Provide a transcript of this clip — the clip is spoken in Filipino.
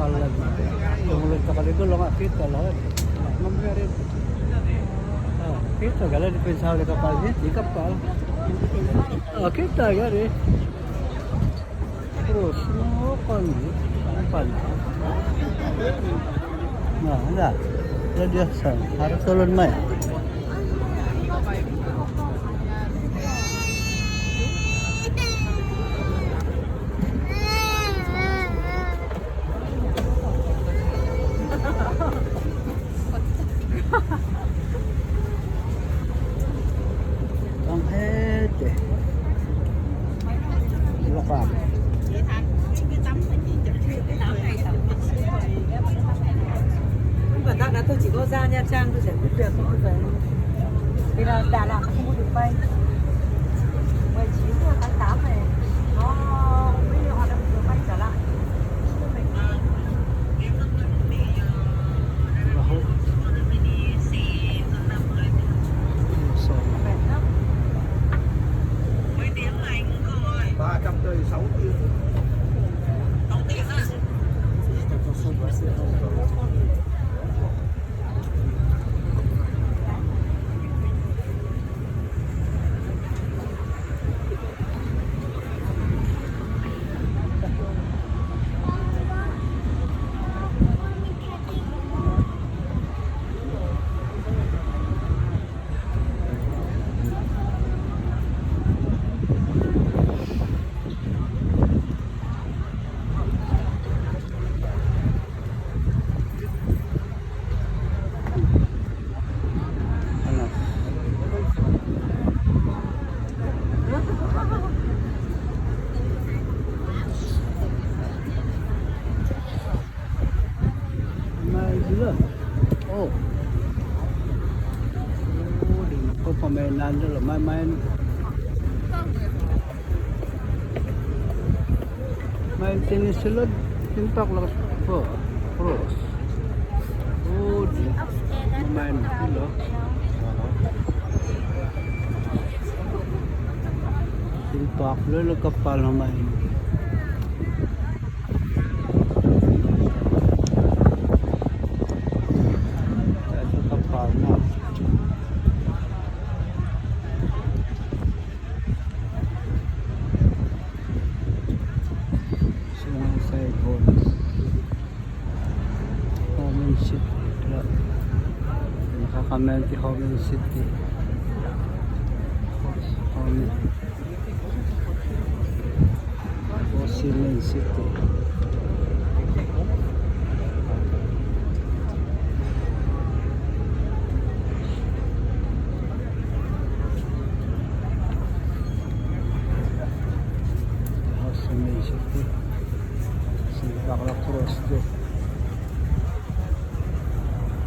kapal lagi. Tumulad ka kalito lang kita lahat. Mamaya rin. Kita gala di pensar ulit kapal di kapal. Kita gari. Terus mau kapal. Nah, ada. Jadi asal harus turun mai. Ang hete. Lokal. Và đã tôi chỉ có ra Nha Trang tôi giải quyết được thôi về vì là Đà Lạt không có được bay 19 tháng 8 này nó mới hoạt động được bay trở lại. Mệt lắm. 346 tiếng. 6 tiếng à? Oh. Di ko pamainan dulu main tenis sulod tintak lang po cross. Oh, di main dulu. Tintak lalo kapal na main. Homen City. Nakakamente Homen City. Homen City. Homen City. Santa Cruz.